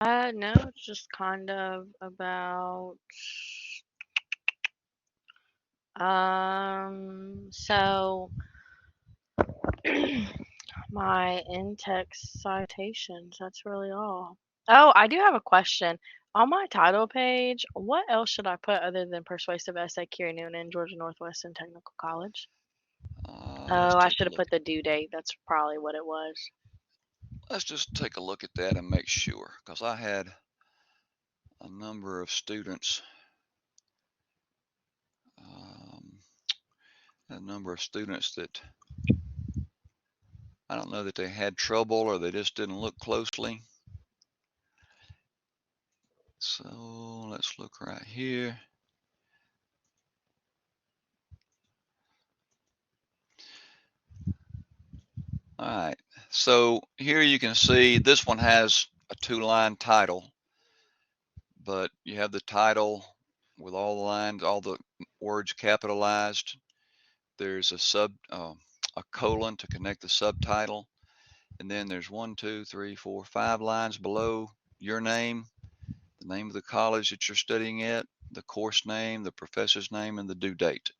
No, it's just kind of about, so my in-text citations, that's really all. Oh, I do have a question. On my title page, what else should I put other than Persuasive Essay, Curie Noonan, Georgia Northwestern Technical College? Let's Oh, I take a should have look. put the due date. That's probably what it was. Let's just take a look at that and make sure, because I had a number of students, um, that I don't know that they had trouble or they just didn't look closely. So let's look right here. All right, so here you can see this one has a 2-line title, but you have the title with all the lines, all the words capitalized. There's a colon to connect the subtitle, and then there's 1, 2, 3, 4, 5 lines below your name, the name of the college that you're studying at, the course name, the professor's name, and the due date.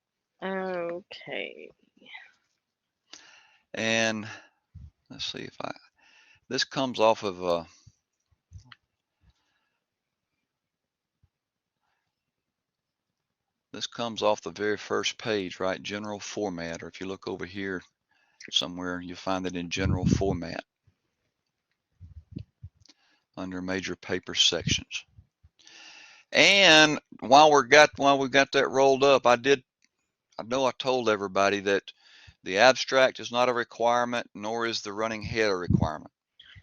Okay. And let's see if I this comes off of this comes off the very first page, right? General format, or if you look over here somewhere, you'll find it in general format under major paper sections. And while we got that rolled up, I know I told everybody that the abstract is not a requirement, nor is the running head a requirement.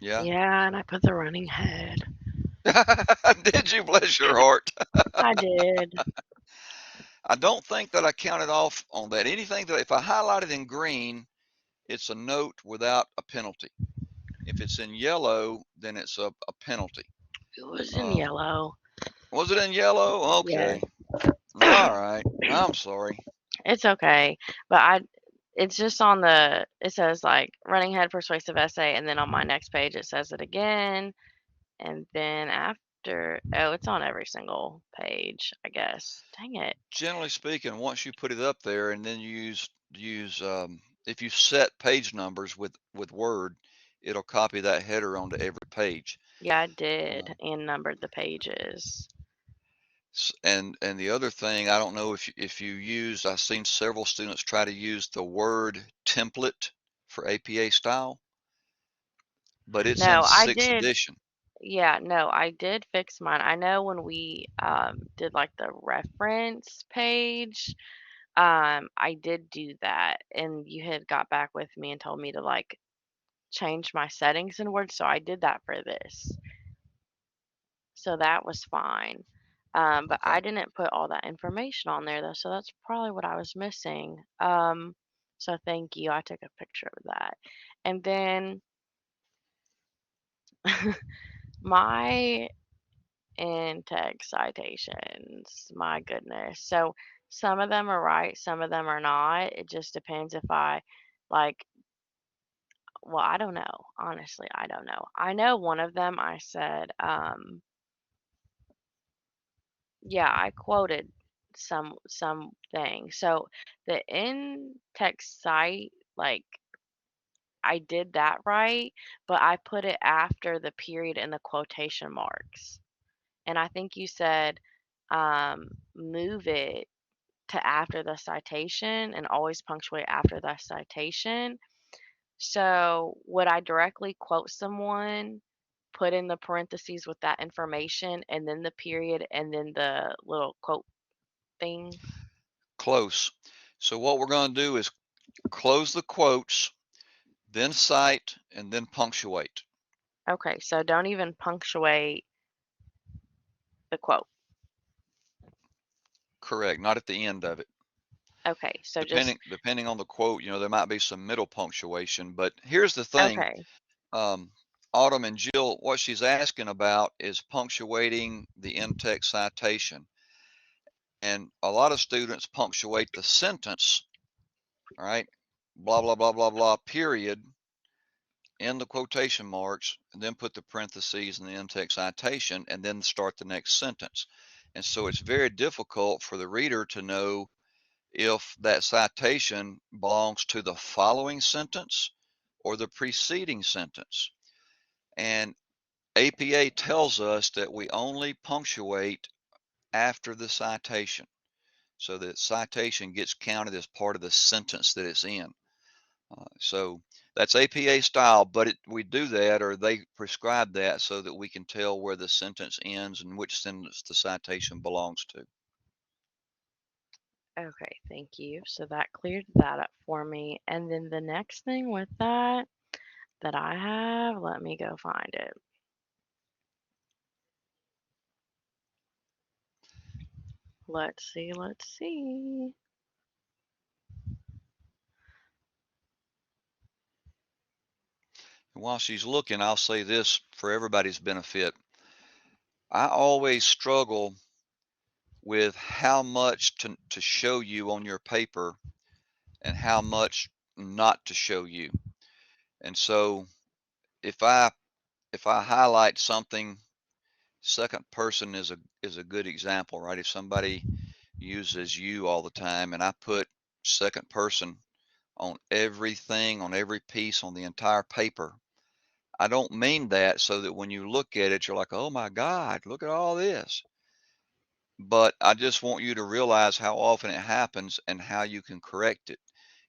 Yeah? Yeah, and I put the running head. Did you? Bless your heart. I did. I don't think that I counted off on that. Anything that if I highlighted in green, it's a note without a penalty. If it's in yellow, then it's a penalty. It was in Um, yellow. was it in yellow? Yeah. Okay. All right. I'm sorry. It's okay. But it's just on it says like running head persuasive essay, and then on my next page it says it again. And then after, oh, it's on every single page, I guess. Dang it. Generally speaking, once you put it up there and then you use if you set page numbers with Word, it'll copy that header onto every page. Yeah, I did Um, and numbered the pages. and the other thing, I don't know if you use, I've seen several students try to use the Word template for APA style, but it's in No, I sixth did. edition. Yeah, no, I did fix mine. I know when we did like the reference page, I did do that, and you had got back with me and told me to like change my settings in Word, so I did that for this. So that was fine. But Okay. I didn't put all that information on there though, so that's probably what I was missing. So thank you. I took a picture of that. And then my in-text citations, my goodness. So some of them are right, some of them are not. It just depends if I like, well, I don't know. Honestly, I don't know. I know one of them I said, yeah, I quoted something. So the in-text site, like I did that right, but I put it after the period and the quotation marks. And I think you said move it to after the citation and always punctuate after the citation. So would I directly quote someone, put in the parentheses with that information, and then the period, and then the little quote thing? Close. So what we're going to do is close the quotes, then cite, and then punctuate. Okay, so don't even punctuate the quote. Correct. Not at the end of it. Okay, so just Depending on the quote, there might be some middle punctuation. But here's the thing, okay. um, Autumn and Jill, what she's asking about is punctuating the in-text citation. And a lot of students punctuate the sentence, all right, blah, blah, blah, blah, blah, period, in the quotation marks, and then put the parentheses and the in-text citation, and then start the next sentence. And so it's very difficult for the reader to know if that citation belongs to the following sentence or the preceding sentence. And APA tells us that we only punctuate after the citation, so that citation gets counted as part of the sentence that it's in. So that's APA style, but we do that, or they prescribe that, so that we can tell where the sentence ends and which sentence the citation belongs to. Okay, thank you. So that cleared that up for me. And then the next thing with that I have, let me go find it. Let's see, let's see. And while she's looking, I'll say this for everybody's benefit. I always struggle with how much to show you on your paper and how much not to show you. And so if I if I highlight something, second person is a good example, right? If somebody uses you all the time and I put second person on everything, on every piece, on the entire paper, I don't mean that so that when you look at it, you're like, oh my God, look at all this. But I just want you to realize how often it happens and how you can correct it.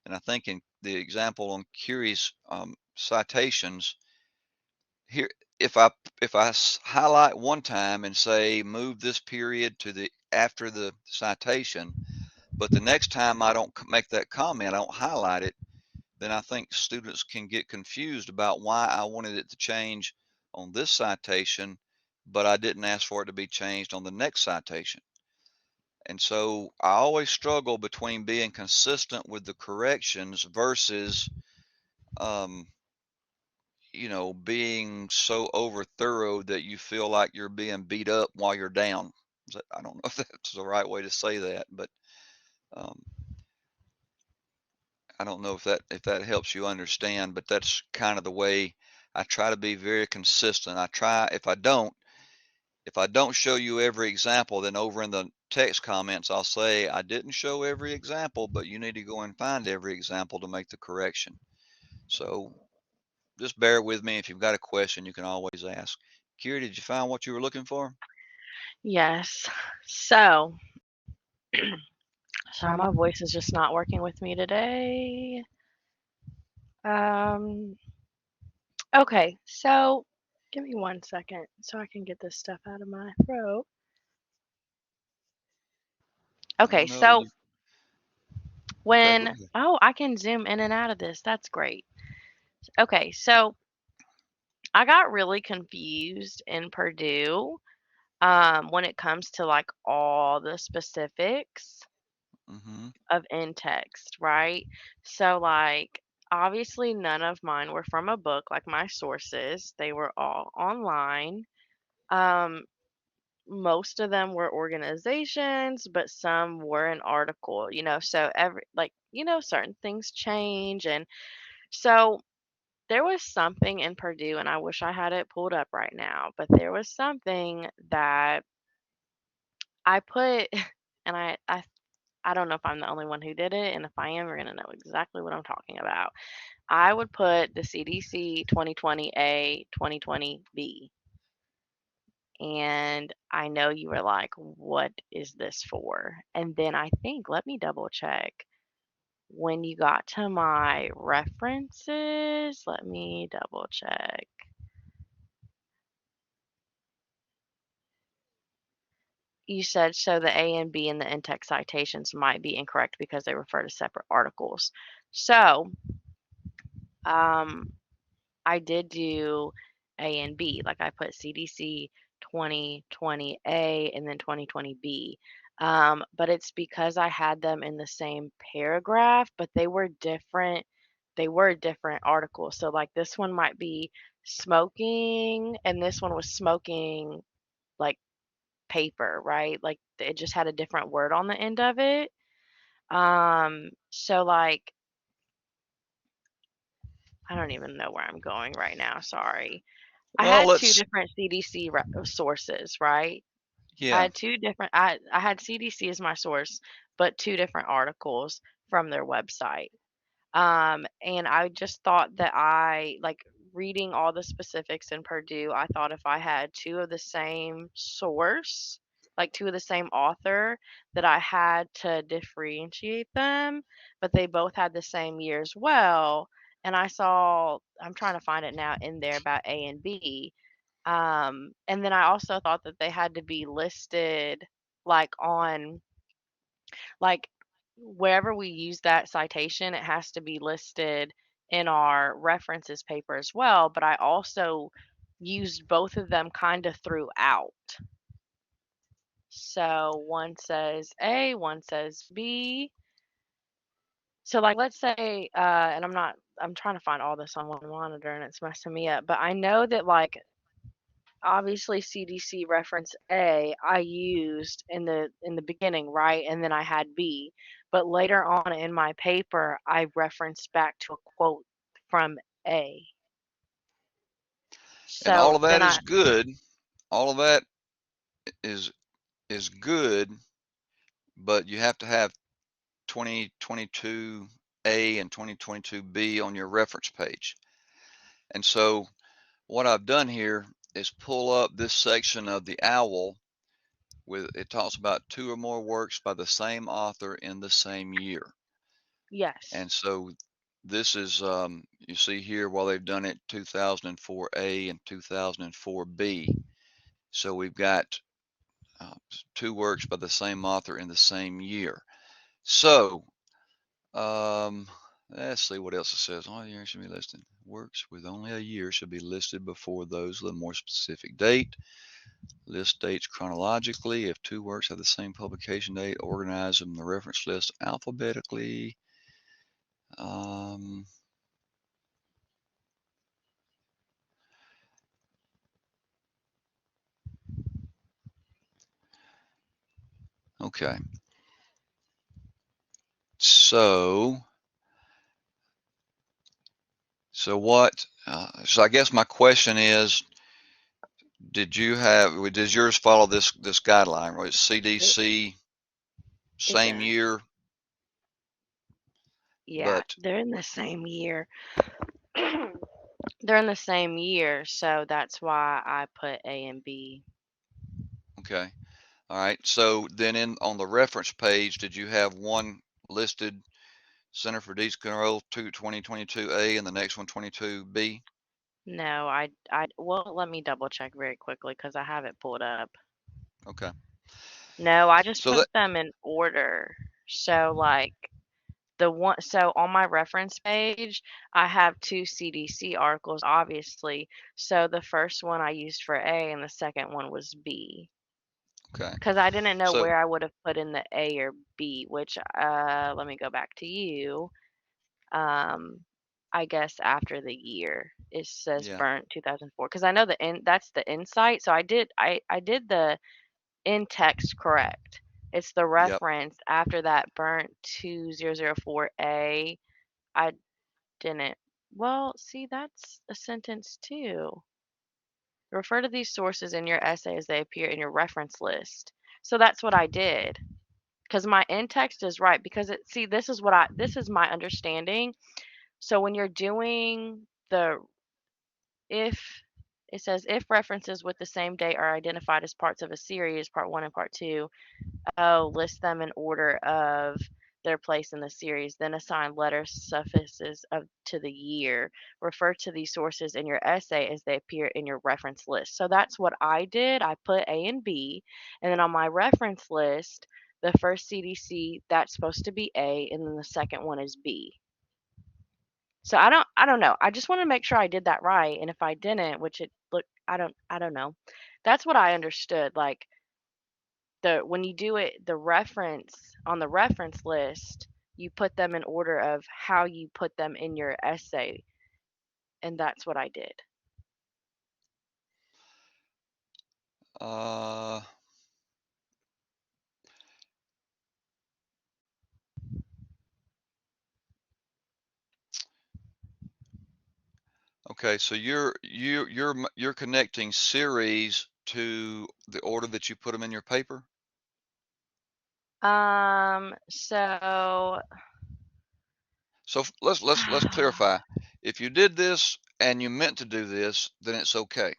And I think in the example on curious citations, here, if I highlight one time and say move this period to the after the citation, but the next time I don't make that comment, I don't highlight it, then I think students can get confused about why I wanted it to change on this citation, but I didn't ask for it to be changed on the next citation. And so I always struggle between being consistent with the corrections versus, um, being so over thorough that you feel like you're being beat up while you're down. I don't know if that's the right way to say that, but um, I don't know if that helps you understand. But that's kind of the way I try to be very consistent. I try if I don't show you every example, then over in the text comments, I'll say, I didn't show every example, but you need to go and find every example to make the correction. So just bear with me. If you've got a question, you can always ask. Kira, did you find what you were looking for? Yes. So, sorry, my voice is just not working with me today. Um, okay, so give me 1 second so I can get this stuff out of my throat. I Okay, know so you. Okay, go when, ahead. oh, I can zoom in and out of this. That's great. Okay, so I got really confused in Purdue when it comes to like all the specifics Mm-hmm. of in text, right? So, like, obviously, none of mine were from a book, like my sources, they were all online. Um, most of them were organizations, but some were an article, so certain things change. And so there was something in Purdue, and I wish I had it pulled up right now, but there was something that I put, and I don't know if I'm the only one who did it, and if I am, you're gonna know exactly what I'm talking about. I would put the CDC 2020A, 2020B. And I know you were like, what is this for? And then I think, let me double check. When you got to my references, let me double check. You said so the A and B in the in-text citations might be incorrect because they refer to separate articles. So, um, I did do A and B. Like I put CDC 2020A and then 2020B. But it's because I had them in the same paragraph, but they were different. They were different articles. So like this one might be smoking, and this one was smoking like paper, right? Like it just had a different word on the end of it. So like I don't even know where I'm going right now. Sorry. I Well, had two let's, different CDC sources, right? I yeah. had two different. I had CDC as my source, but two different articles from their website. And I just thought that I like reading all the specifics in Purdue. I thought if I had two of the same source, like two of the same author, that I had to differentiate them, but they both had the same year as well. And I'm trying to find it now in there about A and B. And then I also thought that they had to be listed like on like wherever we use that citation, it has to be listed in our references paper as well. But I also used both of them kind of throughout. So one says A, one says B. So like let's say, and I'm trying to find all this on one monitor and it's messing me up. But I know that like obviously CDC reference A I used in the beginning, right? And then I had B. But later on in my paper, I referenced back to a quote from A. And all So of then that is good. All of that is is good, but you have to have 2022A and 2022B on your reference page. And so what I've done here is pull up this section of the OWL with it talks about two or more works by the same author in the same year. yes. And so this is you see here while they've done it 2004A and 2004B. So we've got uh, two works by the same author in the same year. So Um, let's see what else it says. All years should be listed. Works with only a year should be listed before those with a more specific date. List dates chronologically. If two works have the same publication date, organize them in the reference list alphabetically. Um, okay. So, so what? So I guess my question is, does yours follow this guideline? Right? It CDC, it same does. year, Yeah, but they're in the same year. They're in the same year, so that's why I put A and B. okay. All right. So then on the reference page, did you have one listed Center for Disease Control 2022A and the next one 22B? No, well, let me double check very quickly because I have it pulled up. Okay. No, I just So that, put them in order. So like so on my reference page, I have two CDC articles, obviously. So the first one I used for A and the second one was B. okay. Because I didn't know So where I would have put in the A or B, which let me go back to you. Um I guess after the year. It says yeah, burnt 2004. Because I know that's the insight. So I did the in text correct. It's the yep. reference after that burnt 2004A. I didn't. Well, see, that's a sentence too. Refer to these sources in your essay as they appear in your reference list. So that's what I did. Because my in text is right. Because this is my understanding. So when you're doing the if it says if references with the same date are identified as parts of a series, part one and part two, oh, list them in order of their place in the series, then assign letter suffixes to the year. Refer to these sources in your essay as they appear in your reference list. So that's what I did. I put A and B, and then on my reference list, the first CDC, that's supposed to be A, and then the second one is B. So I don't know. I just want to make sure I did that right, and if I didn't, which it look I don't know. That's what I understood. Like the when you do it the reference on the reference list, you put them in order of how you put them in your essay, and that's what I did. Uh, Okay, so you're connecting series to the order that you put them in your paper. So So let's clarify. If you did this and you meant to do this, then it's okay,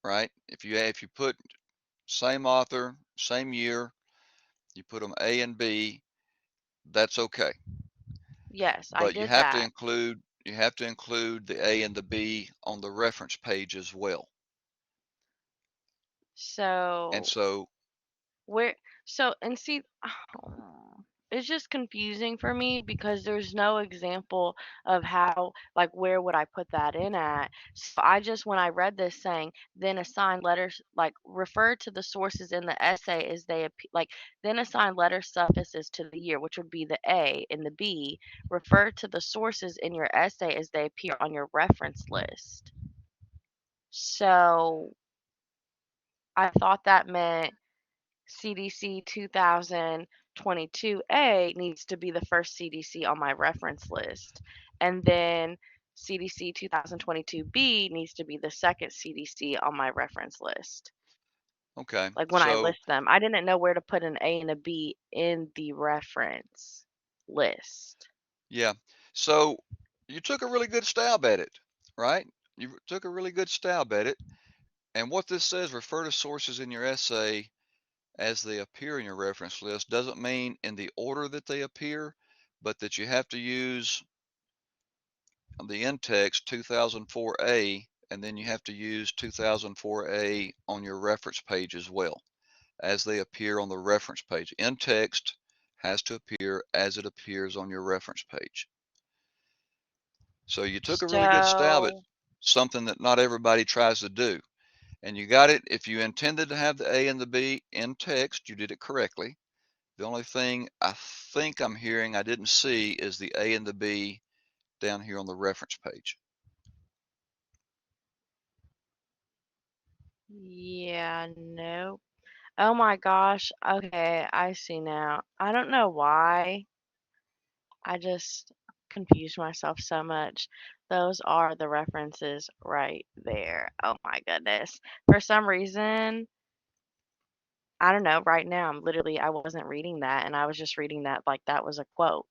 right? If you put same author, same year, you put them A and B, that's okay. yes, I But did that. you have to include the A and the B on the reference page as well. And So so, where so and see it's just confusing for me because there's no example of how like where would I put that in at. So I just when I read this saying then assign letters like refer to the sources in the essay as they like then assign letter suffixes to the year which would be the A and the B refer to the sources in your essay as they appear on your reference list. So I thought that meant CDC 2022A needs to be the first CDC on my reference list. And then CDC 2022B needs to be the second CDC on my reference list. okay, Like when I so list them, I didn't know where to put an A and a B in the reference list. yeah, so you took a really good stab at it, right? You took a really good stab at it. And what this says, refer to sources in your essay as they appear in your reference list, doesn't mean in the order that they appear, but that you have to use the in-text 2004A, and then you have to use 2004A on your reference page as well, as they appear on the reference page. In-text has to appear as it appears on your reference page. So you took a really good stab at So, something that not everybody tries to do. And you got it. If you intended to have the A and the B in text, you did it correctly. The only thing I think I'm hearing I didn't see is the A and the B down here on the reference page. yeah, nope. Oh my gosh. Okay, I see now. I don't know why. I just confused myself so much. Those are the references right there. Oh my goodness. For some reason, I don't know, right now I'm literally I wasn't reading that and I was just reading that like that was a quote.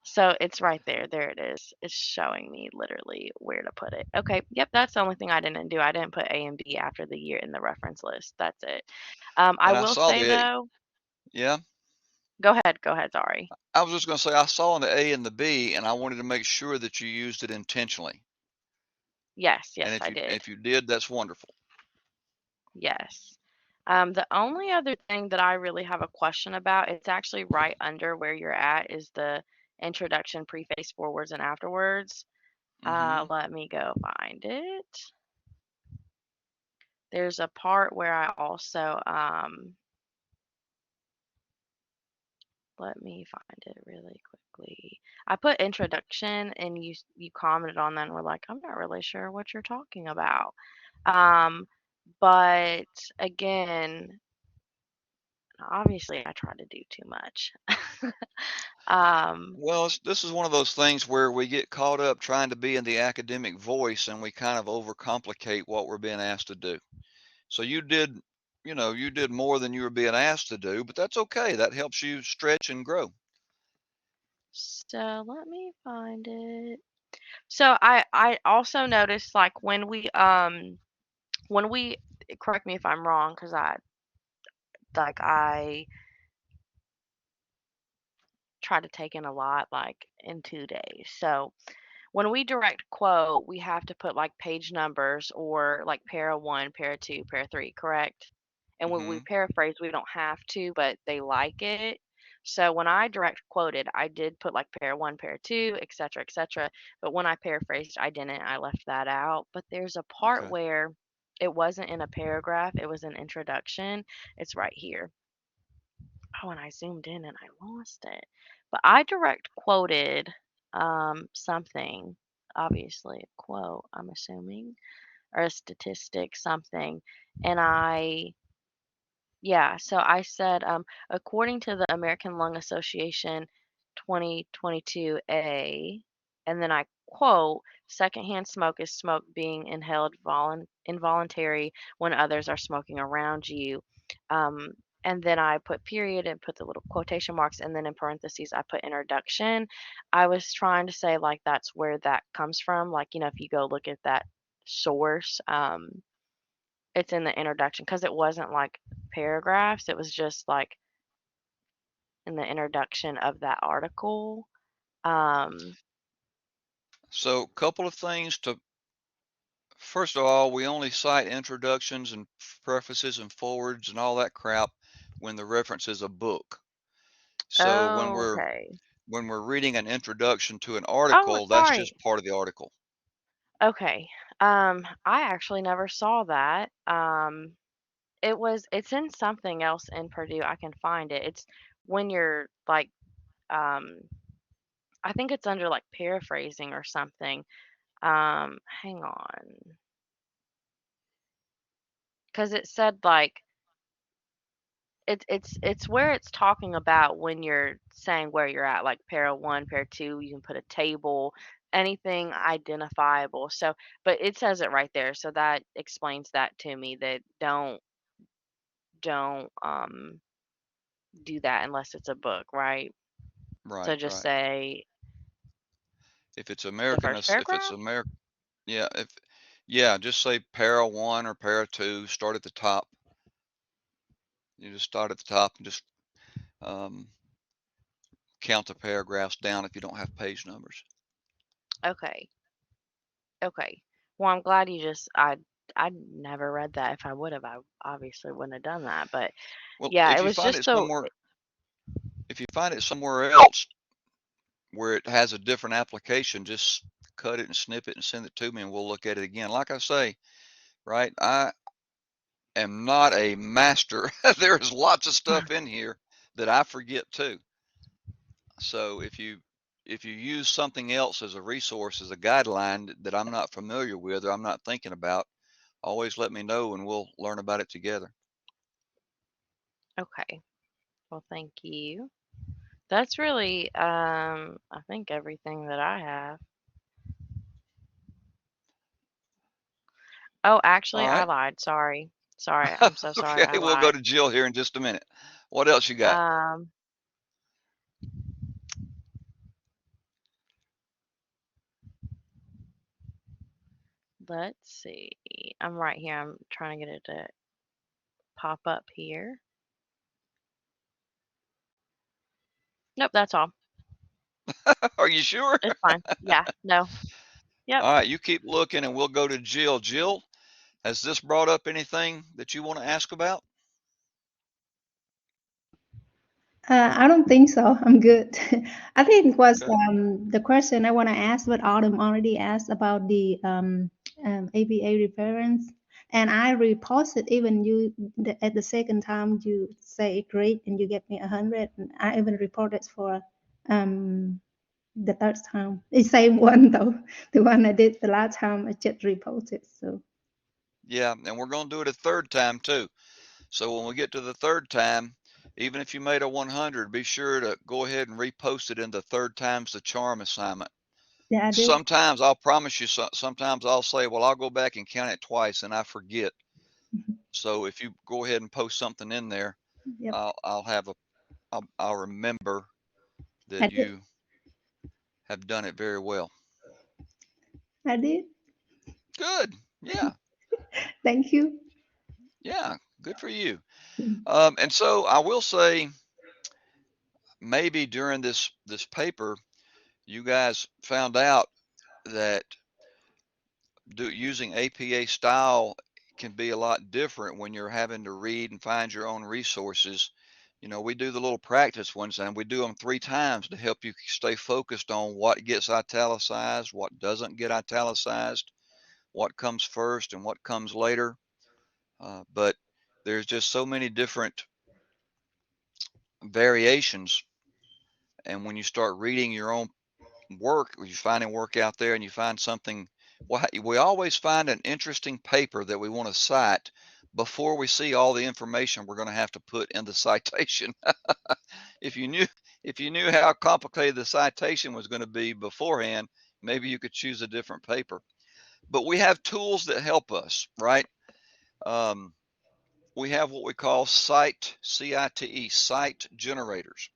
So it's right there. There it is. It's showing me literally where to put it. Okay, yep, that's the only thing I didn't do. I didn't put A and B after the year in the reference list. That's it. I And I will saw say the A. though, Yeah, go ahead, sorry. I was just going to say I saw the A and the B, and I wanted to make sure that you used it intentionally. Yes, And yes, I did. if you did, that's wonderful. Yes. The only other thing that I really have a question about, it's actually right under where you're at, is the introduction, preface, forewords, and afterwards. Mm-hmm. Let me go find it. There's a part where I also, let me find it really quickly. I put introduction and you commented on that and were like, I'm not really sure what you're talking about. Um, but again, obviously I try to do too much. Um, Well, this is one of those things where we get caught up trying to be in the academic voice, and we kind of overcomplicate what we're being asked to do. So you did more than you were being asked to do, but that's okay. That helps you stretch and grow. so let me find it. So I also noticed like when we correct me if I'm wrong because I try to take in a lot like in 2 days. So when we direct quote, we have to put like page numbers or like para one, para two, para three, correct? And when we Hmm. paraphrase, we don't have to, but they like it. So when I direct quoted, I did put like para one, para two, etc., etc. But when I paraphrased, I didn't. I left that out. But there's a part Okay. where it wasn't in a paragraph, it was an introduction. It's right here. Oh, and I zoomed in and I lost it. But I direct quoted something, obviously a quote, I'm assuming, or a statistic, something. And yeah, so I said, according to the American Lung Association 2022A, and then I quote, secondhand smoke is smoke being inhaled involuntary when others are smoking around you. Um, and then I put period and put the little quotation marks, and then in parentheses, I put introduction. I was trying to say, like, that's where that comes from. Like, if you go look at that source, it's in the introduction because it wasn't like paragraphs, it was just like in the introduction of that article. Um, So, a couple of things to first of all, we only cite introductions and prefaces and forwards and all that crap when the reference is a book. So okay. when we're reading an introduction to an Oh, article, that's sorry. just part of the article. Okay. I actually never saw that. It's in something else in Purdue. I can find it. It's when you're like, um, I think it's under like paraphrasing or something. Hang on, because it said like it's where it's talking about when you're saying where you're at, like para one, para two. You can put a table, anything identifiable. So, but it says it right there, so that explains that to me. That don't do that unless it's a book, right? So Right, just right. say If it's the first If it's paragraph. American, yeah, if yeah, just say para one or para two. Start at the top. You just start at the top and just um, count the paragraphs down if you don't have page numbers. Okay, okay. Well, I'm glad you just I never read that. If I would have, I obviously wouldn't have done that. But Well, yeah, it was just so. if you find it somewhere else where it has a different application, just cut it and snip it and send it to me and we'll look at it again. Like I say, right, I am not a master. There's lots of stuff in here that I forget too. So if you use something else as a resource, as a guideline that I'm not familiar with or I'm not thinking about, always let me know and we'll learn about it together. Okay. Well, thank you. That's really, I think everything that I have. Oh, All actually, I right. lied. Sorry. Sorry. I'm so sorry. Okay, I we'll go lied. to Jill here in just a minute. What else you got? Um, let's see. I'm right here. I'm trying to get it to pop up here. Nope, that's all. Are you sure? It's fine. Yeah. No. Yep. All right, you keep looking and we'll go to Jill. Jill, has this brought up anything that you want to ask about? I don't think so. I'm good. I think it was Okay. the question I want to ask, but Autumn already asked about the APA reference, and I reposted even at the second time you say great and you get me 100. And I even reported for um, the third time. The same one though, the one I did the last time. I just reposted. So Yeah, and we're going to do it a third time too. So when we get to the third time, even if you made a 100, be sure to go ahead and repost it in the third time's the charm assignment. yeah, I did. Sometimes I'll promise you, sometimes I'll say, well, I'll go back and count it twice and I forget. So if you go ahead and post something in there, Yep, I'll have a, I'll remember I that did. you have done it very well. I did. Good. Yeah. Thank you. Yeah. Good for you. And so I will say, maybe during this paper, you guys found out that using APA style can be a lot different when you're having to read and find your own resources. You know, we do the little practice ones and we do them 3 times to help you stay focused on what gets italicized, what doesn't get italicized, what comes first and what comes later. But there's just so many different variations. And when you start reading your own work, you're finding work out there and you find something, well, we always find an interesting paper that we want to cite before we see all the information we're going to have to put in the citation. if you knew if you knew how complicated the citation was going to be beforehand, maybe you could choose a different paper. But we have tools that help us, right? Um, we have what we call CITE, site generators.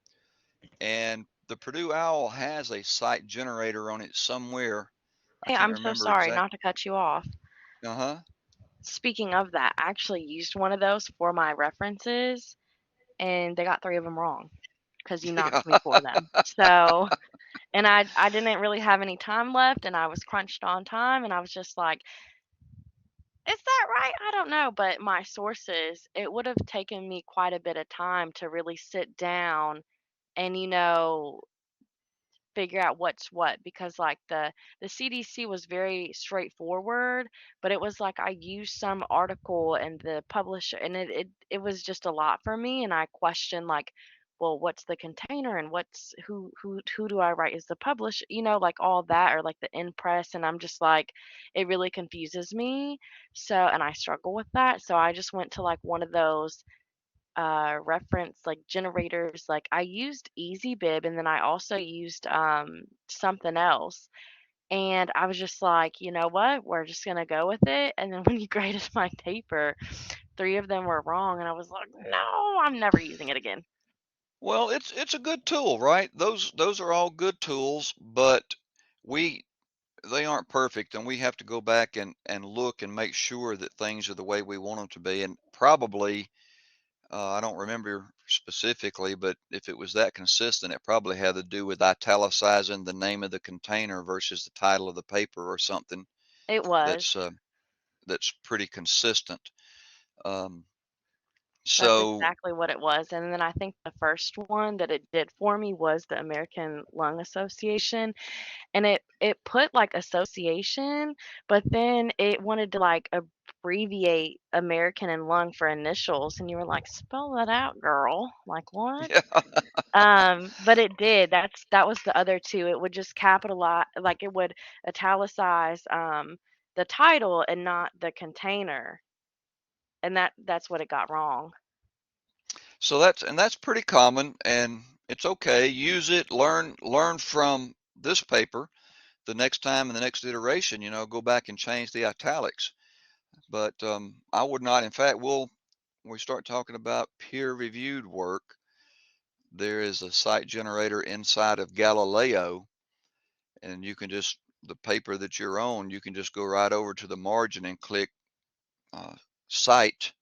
And the Purdue Owl has a site generator on it somewhere. I Hey, can't I'm so remember sorry exact. not to cut you off. Uh-huh. Speaking of that, I actually used one of those for my references, and they got 3 of them wrong because you Yeah. knocked me for them. So, and I didn't really have any time left, and I was crunched on time, and I was just like, "Is that right? I don't know." But my sources, it would have taken me quite a bit of time to really sit down and, figure out what's what because like the CDC was very straightforward, but it was like I used some article and the publisher and it was just a lot for me and I questioned like, well, what's the container and what's who do I write as the publisher, like all that or like the in press and I'm just like it really confuses me. So and I struggle with that. So I just went to like one of those reference like generators. Like I used EasyBib and then I also used something else. And I was just like, you know what? We're just gonna go with it. And then when you graded my paper, 3 of them were wrong, and I was like, no, I'm never using it again. Well, it's a good tool, right? Those are all good tools, but we they aren't perfect, and we have to go back and look and make sure that things are the way we want them to be. And probably, I don't remember specifically, but if it was that consistent, it probably had to do with italicizing the name of the container versus the title of the paper or something It was. that's that's pretty consistent. Um, That's so exactly what it was. And then I think the first one that it did for me was the American Lung Association. And it put like association, but then it wanted to like abbreviate American and lung for initials, and you were like, spell that out, girl. Like what? yeah, But it did. That was the other two. It would just capitalize, like it would italicize the title and not the container, and that's what it got wrong. so that's pretty common, and it's okay. Use it, learn from this paper. The next time in the next iteration, go back and change the italics. But I would not. In fact, when we start talking about peer-reviewed work, there is a site generator inside of Galileo, and you can just the paper that you're on, you can just go right over to the margin and click uh, cite,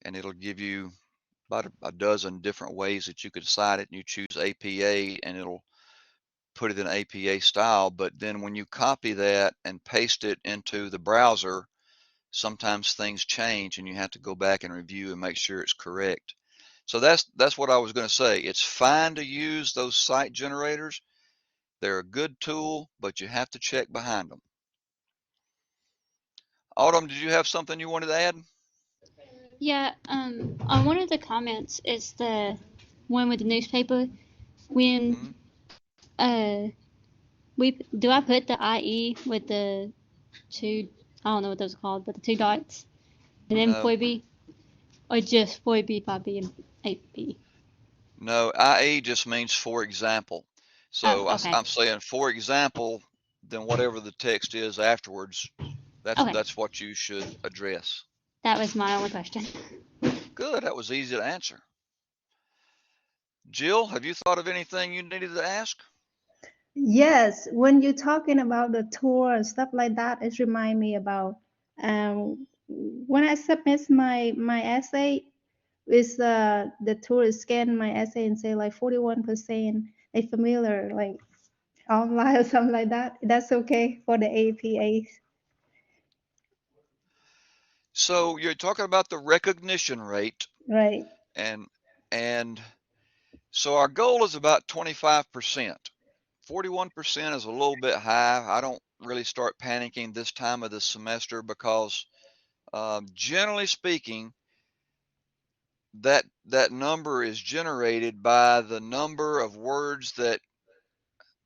and it'll give you about a dozen different ways that you could cite it. And you choose APA, and it'll put it in APA style. But then when you copy that and paste it into the browser, sometimes things change, and you have to go back and review and make sure it's correct. So that's what I was going to say. It's fine to use those site generators. They're a good tool, but you have to check behind them. Autumn, did you have something you wanted to add? Yeah, on one of the comments, it's the one with the newspaper. When Hmm? do I put the IE with the two, I don't know what those are called, but the two dots, and then No, FOIB, or just FOIB, 5B, and 8B? no. IE just means for example. So Oh, okay. I'm saying for example, then whatever the text is afterwards, Okay, that's what you should address. that was my only question. Good. That was easy to answer. Jill, have you thought of anything you needed to ask? Yes, when you're talking about the tour and stuff like that, it remind me about when I submit my essay, is the tour scan my essay and say like 41% a familiar like online or something like that. That's okay for the APAs, So you're talking about the recognition rate, right? and and so our goal is about 25%. 41% is a little bit high. I don't really start panicking this time of the semester because generally speaking, that number is generated by the number of words that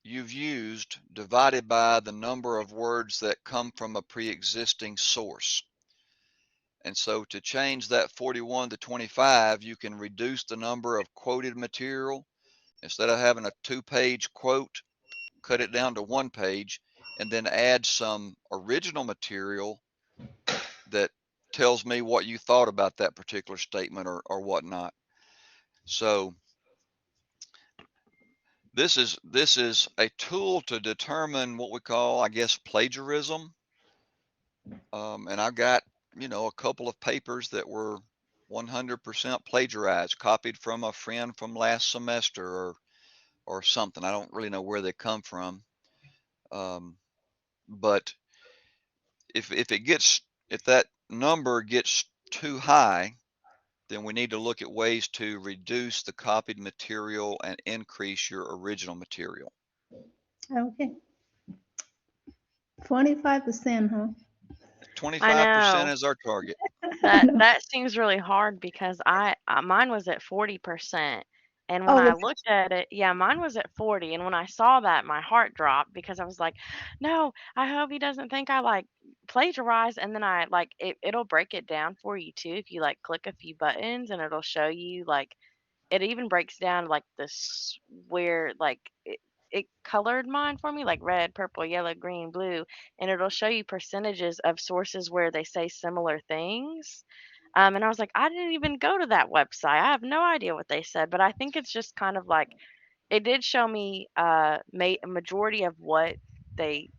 you've used divided by the number of words that come from a pre-existing source. And so to change that 41 to 25, you can reduce the number of quoted material. Instead of having a 2-page quote, cut it down to 1 page. and then add some original material that tells me what you thought about that particular statement or whatnot. So this is a tool to determine what we call, I guess, plagiarism. And I've got, a couple of papers that were 100% plagiarized, copied from a friend from last semester or something. I don't really know where they come from. But if that number gets too high, then we need to look at ways to reduce the copied material and increase your original material. Okay. 45%, huh? I 25% know. is our target. I know. That seems really hard because mine was at 40%. And when Oh, I was looked at it, yeah, mine was at 40. And when I saw that, my heart dropped because I was like, no, I hope he doesn't think I like plagiarize. And then I like it'll break it down for you too if you like click a few buttons and it'll show you like it even breaks down like this where like it colored mine for me like red, purple, yellow, green, blue, and it'll show you percentages of sources where they say similar things. And I was like, I didn't even go to that website. I have no idea what they said, but I think it's just kind of like it did show me a majority of what they,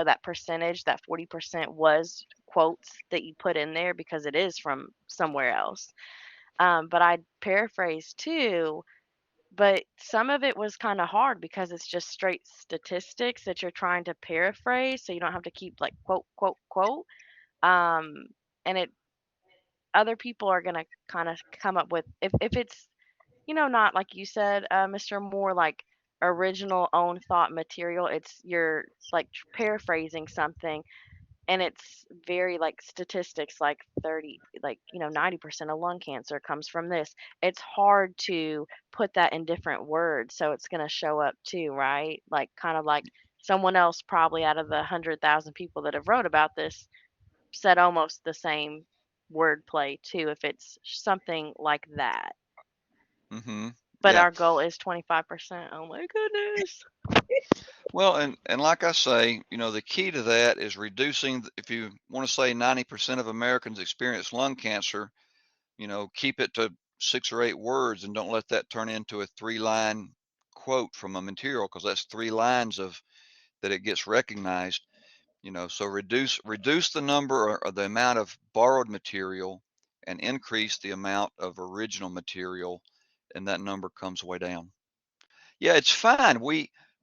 that percentage, that 40% was quotes that you put in there because it is from somewhere else. But I paraphrased too, but some of it was kind of hard because it's just straight statistics that you're trying to paraphrase, so you don't have to keep like quote, quote, quote. Um, and it other people are gonna kind of come up with if it's not like you said, Mr. Moore, like original own thought material. It's you're like paraphrasing something and it's very like statistics like 30 like 90% of lung cancer comes from this. It's hard to put that in different words so it's going to show up too, right? Like kind of like someone else probably out of the 100,000 people that have wrote about this said almost the same wordplay too if it's something like that, Hmm. but Yeah. our goal is 25%. Oh my goodness. Well, and like I say, the key to that is reducing, if you want to say 90% of Americans experience lung cancer, keep it to 6 or 8 words and don't let that turn into a 3-line quote from a material because that's 3 lines of that it gets recognized. So reduce the number or the amount of borrowed material and increase the amount of original material, and that number comes way down. Yeah, it's fine.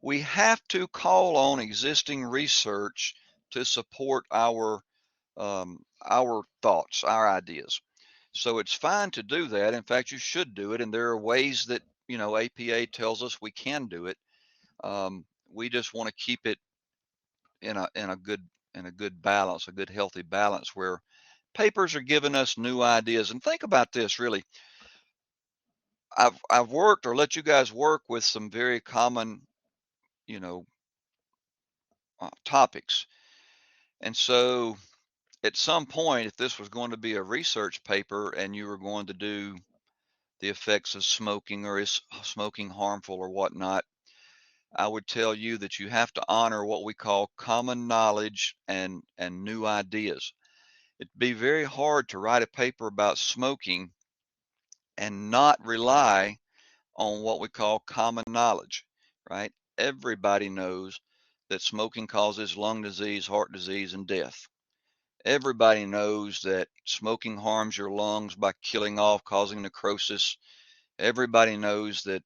We have to call on existing research to support our thoughts, our ideas. So it's fine to do that. In fact, you should do it, and there are ways that APA tells us we can do it. We just want to keep it in a good balance, a good healthy balance where papers are giving us new ideas. And think about this really. I've worked or let you guys work with some very common, you know, topics. And so at some point, if this was going to be a research paper and you were going to do the effects of smoking or is smoking harmful or whatnot, I would tell you that you have to honor what we call common knowledge and new ideas. It'd be very hard to write a paper about smoking and not rely on what we call common knowledge, right? Everybody knows that smoking causes lung disease, heart disease, and death. Everybody knows that smoking harms your lungs by killing off, causing necrosis. Everybody knows that,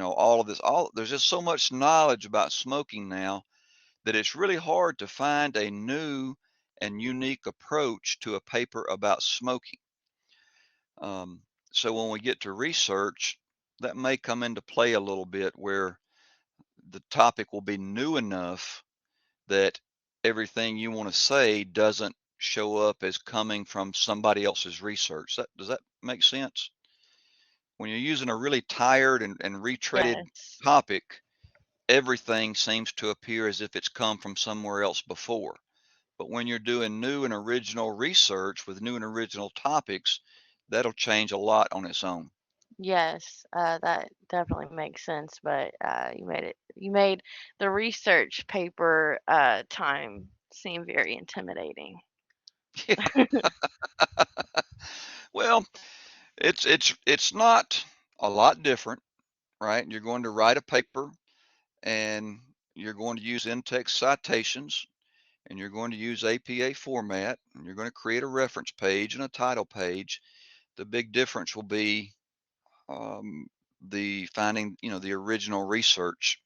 all of this, there's just so much knowledge about smoking now that it's really hard to find a new and unique approach to a paper about smoking. Um, so when we get to research, that may come into play a little bit where the topic will be new enough that everything you want to say doesn't show up as coming from somebody else's research. Does that make sense? When you're using a really tired and retreaded Yes. topic, everything seems to appear as if it's come from somewhere else before. But when you're doing new and original research with new and original topics, that'll change a lot on its own. Yes, that definitely makes sense, but you made the research paper time seem very intimidating. Well, it's not a lot different, right? You're going to write a paper and you're going to use in-text citations and you're going to use APA format and you're going to create a reference page and a title page. The big difference will be um, the finding, the original research.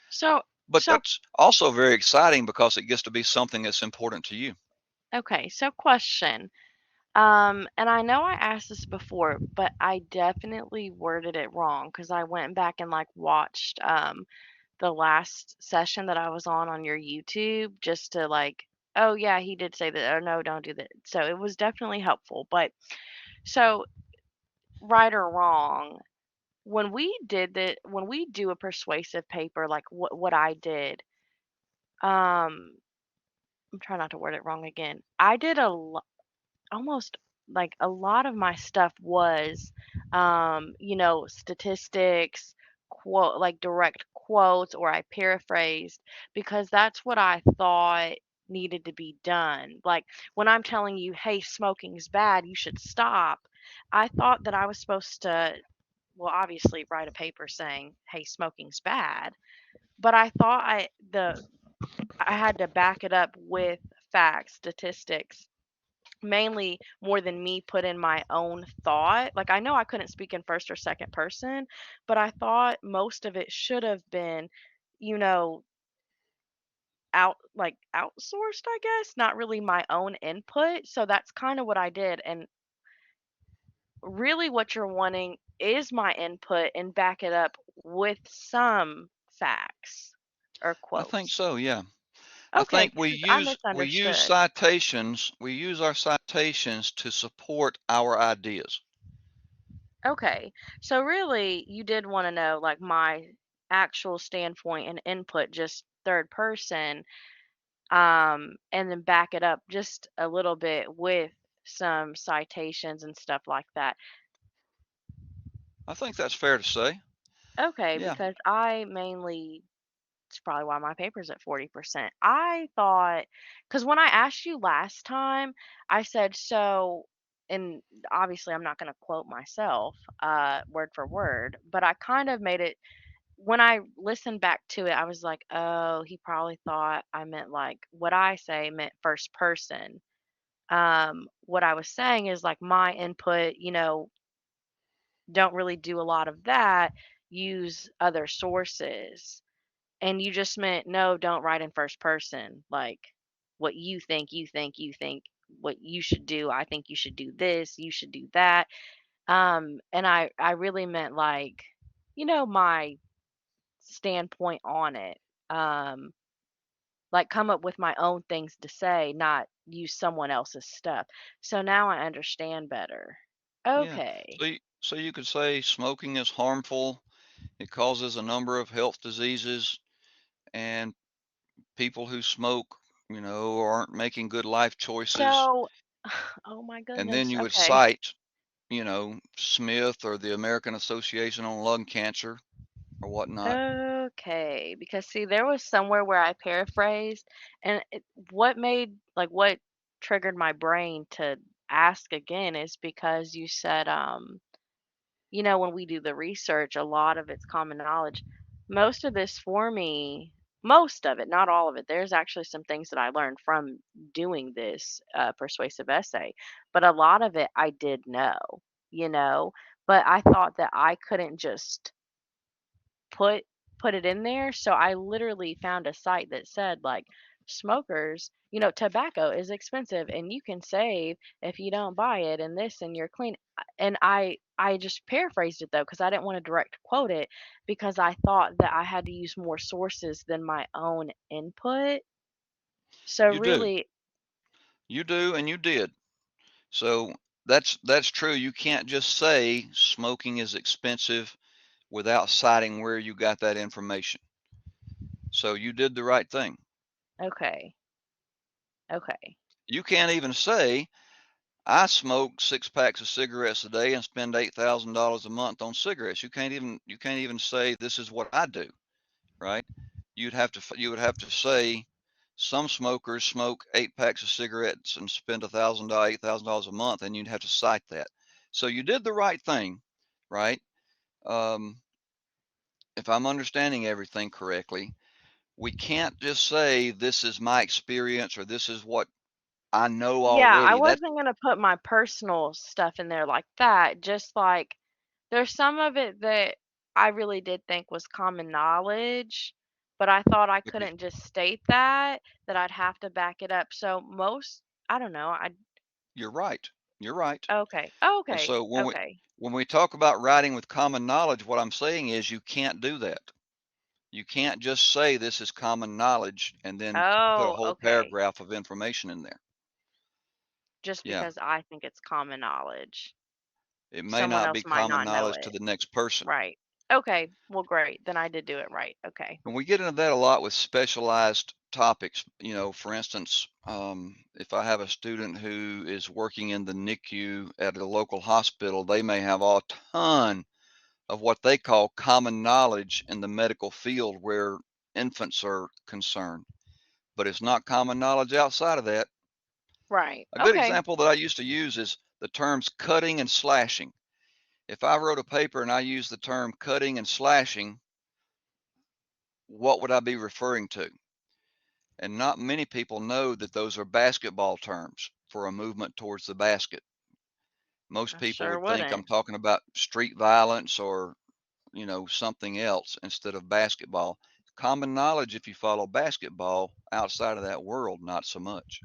So, But so that's also very exciting because it gets to be something that's important to you. okay, so question. And I know I asked this before, but I definitely worded it wrong because I went back and like watched the last session that I was on your YouTube just to like, oh yeah, he did say that, or no, don't do that. So it was definitely helpful. But so right or wrong, when we do a persuasive paper, like what I did, um, I'm trying not to word it wrong again. I did almost like a lot of my stuff was statistics, quote, like direct quotes, or I paraphrased because that's what I thought needed to be done. Like when I'm telling you, hey, smoking's bad, you should stop, I thought that I was supposed to, well, obviously write a paper saying, hey, smoking's bad, but I thought I had to back it up with facts, statistics, mainly more than me put in my own thought. Like I know I couldn't speak in first or second person, but I thought most of it should have been, you know, outsourced, I guess, not really my own input. So that's kind of what I did. And really what you're wanting is my input and back it up with some facts or I think quotes. so, yeah. I Okay, think because I misunderstood. we use our citations to support our ideas. Okay. So really, you did want to know like my actual standpoint and input, just third person, and then back it up just a little bit with some citations and stuff like that. I think that's fair to say. Okay, Yeah. because I mainly, it's probably why my paper's at 40%. I thought, because when I asked you last time, I said, so, and obviously I'm not going to quote myself word for word, but I kind of made it when I listened back to it, I was like, "Oh, he probably thought I meant like what I say meant first person." What I was saying is like my input, don't really do a lot of that. Use other sources. And you just meant no, don't write in first person. Like what you think what you should do. I think you should do this, you should do that. And I really meant like, my standpoint on it. Um, like come up with my own things to say, not use someone else's stuff. So now I understand better. Yeah. Okay. So you could say smoking is harmful. It causes a number of health diseases, and people who smoke, aren't making good life choices. So, oh my And then goodness. you would Okay. cite, Smith or the American Association on Lung Cancer or whatnot. Okay. Because see, there was somewhere where I paraphrased, and what triggered my brain to ask again is because you said, when we do the research, a lot of it's common knowledge. Most of this for me, most of it, not all of it. There's actually some things that I learned from doing this persuasive essay, but a lot of it I did know, you know, but I thought that I couldn't just put put it in there. So I literally found a site that said like smokers, tobacco is expensive and you can save if you don't buy it and this and you're clean. And I just paraphrased it though because I didn't want to direct quote it because I thought that I had to use more sources than my own input. So You do. really, You do, and you did. So that's true. You can't just say smoking is expensive without citing where you got that information. So you did the right thing. okay. Okay. You can't even say I smoke 6 packs of cigarettes a day and spend $8,000 a month on cigarettes. You can't even say this is what I do, right? You would have to say some smokers smoke 8 packs of cigarettes and spend $8,000 a month, and you'd have to cite that. So you did the right thing, right? Um, if I'm understanding everything correctly, we can't just say this is my experience or this is what I know Yeah, I already. wasn't gonna put my personal stuff in there like that. Just like there's some of it that I really did think was common knowledge, but I thought I Okay, couldn't just state that, that I'd have to back it up. So most, I don't know, I you're right. You're right. okay. And Okay. so Okay. when we talk about writing with common knowledge, what I'm saying is you can't do that. You can't just say this is common knowledge and then put a Oh, whole okay. paragraph of information in there. Just Yeah, because I think it's common knowledge. it may Someone not else be might common not know knowledge to it. the next person. Right. Okay. Well, great. Then I did do it right. Okay. And we get into that a lot with specialized topics. For instance, if I have a student who is working in the NICU at a local hospital, they may have a ton of what they call common knowledge in the medical field where infants are concerned, but it's not common knowledge outside of that. Right. A good Okay. example that I used to use is the terms cutting and slashing. If I wrote a paper and I used the term cutting and slashing, what would I be referring to? And not many people know that those are basketball terms for a movement towards the basket. Most I people sure would think I'm wouldn't. talking about street violence or something else instead of basketball. Common knowledge if you follow basketball, outside of that world, not so much.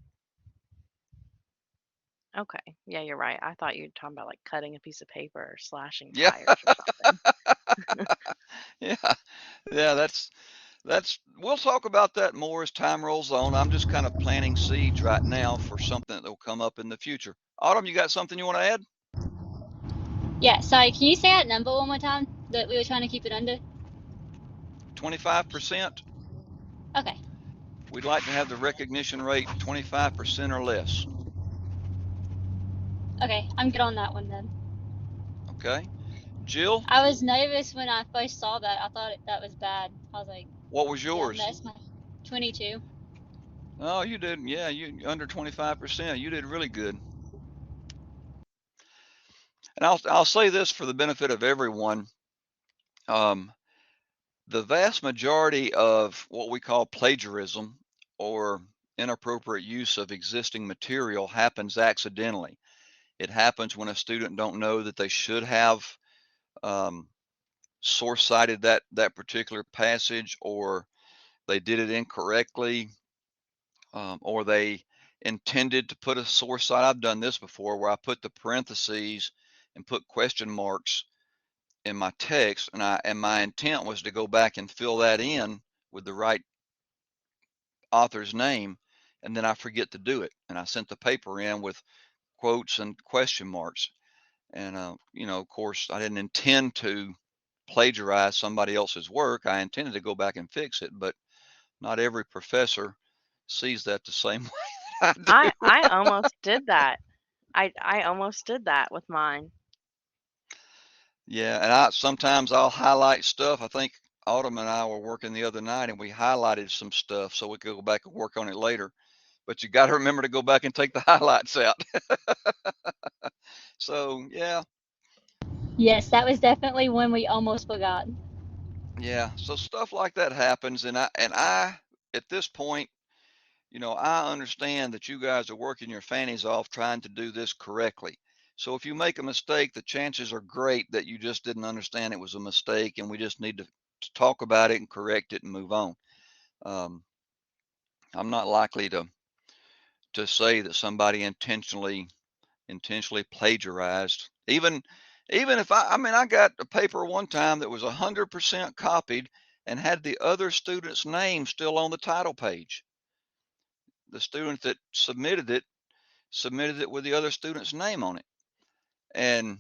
Okay. Yeah, you're right. I thought you were talking about like cutting a piece of paper or slashing Yeah, tires or something. yeah, yeah. That's. We'll talk about that more as time rolls on. I'm just kind of planting seeds right now for something that will come up in the future. Autumn, you got something you want to add? Yeah, sorry, can you say that number one more time that we were trying to keep it under? 25%. Okay. We'd like to have the recognition rate 25% or less. Okay, I'm good on that one then. Okay. Jill, I was nervous when I first saw that. I thought that was bad. I was like, what was yeah, yours? that's my 22. Oh, you did. Yeah, you under 25%. You did really good. And I'll say this for the benefit of everyone. Um, the vast majority of what we call plagiarism or inappropriate use of existing material happens accidentally. It happens when a student don't know that they should have um, source cited that particular passage, or they did it incorrectly, or they intended to put a source site. I've done this before where I put the parentheses and put question marks in my text, and my intent was to go back and fill that in with the right author's name, and then I forget to do it, and I sent the paper in with quotes and question marks. And of course, I didn't intend to plagiarize somebody else's work. I intended to go back and fix it, but not every professor sees that the same way I do. I almost did that. I almost did that with mine. Yeah, and I sometimes I'll highlight stuff. I think Autumn and I were working the other night and we highlighted some stuff so we could go back and work on it later. But you got to remember to go back and take the highlights out. So, yeah, Yes, that was definitely one we almost forgot. yeah. So stuff like that happens, and I at this point, I understand that you guys are working your fannies off trying to do this correctly. So if you make a mistake, the chances are great that you just didn't understand it was a mistake, and we just need to talk about it and correct it and move on. Um, I'm not likely to say that somebody intentionally plagiarized. Even if I mean, I got a paper one time that was 100% copied and had the other student's name still on the title page. The student that submitted it with the other student's name on it. And,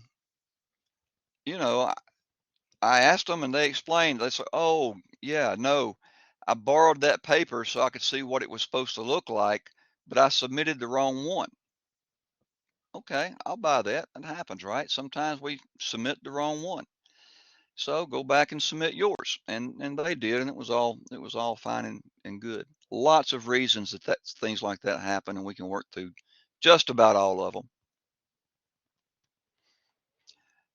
you know, I, I asked them and they explained. They said, oh, yeah, no, I borrowed that paper so I could see what it was supposed to look like, but I submitted the wrong one Okay, I'll buy that. That happens, right? Sometimes we submit the wrong one. So go back and submit yours. And they did, and it was all fine and good. Lots of reasons that things like that happen, and we can work through just about all of them.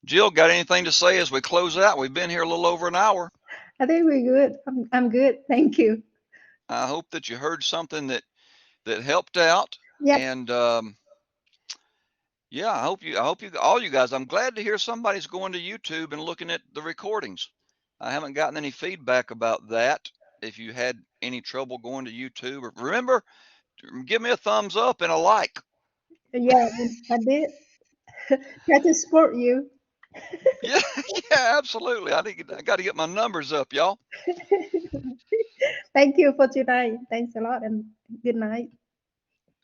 Jill, got anything to say as we close out? We've been here a little over an hour. I think we're good. I'm good. Thank you. I hope that you heard something that helped out. Yep. And yeah, I hope all you guys. I'm glad to hear somebody's going to YouTube and looking at the recordings. I haven't gotten any feedback about that. If you had any trouble going to YouTube, remember, give me a thumbs up and a like. Yeah, I did. Try to support you. Yeah, yeah, absolutely. I got to get my numbers up, y'all. Thank you for today. Thanks a lot and good night.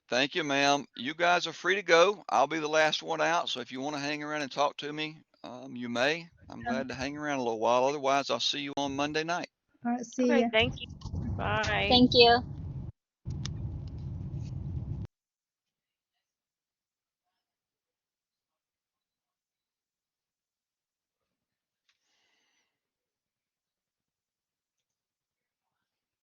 Thank you, ma'am. You guys are free to go. I'll be the last one out, so if you want to hang around and talk to me, you may. I'm glad to hang around a little while. Otherwise, I'll see you on Monday night. All right, see Okay, ya. thank you. Bye. Thank you.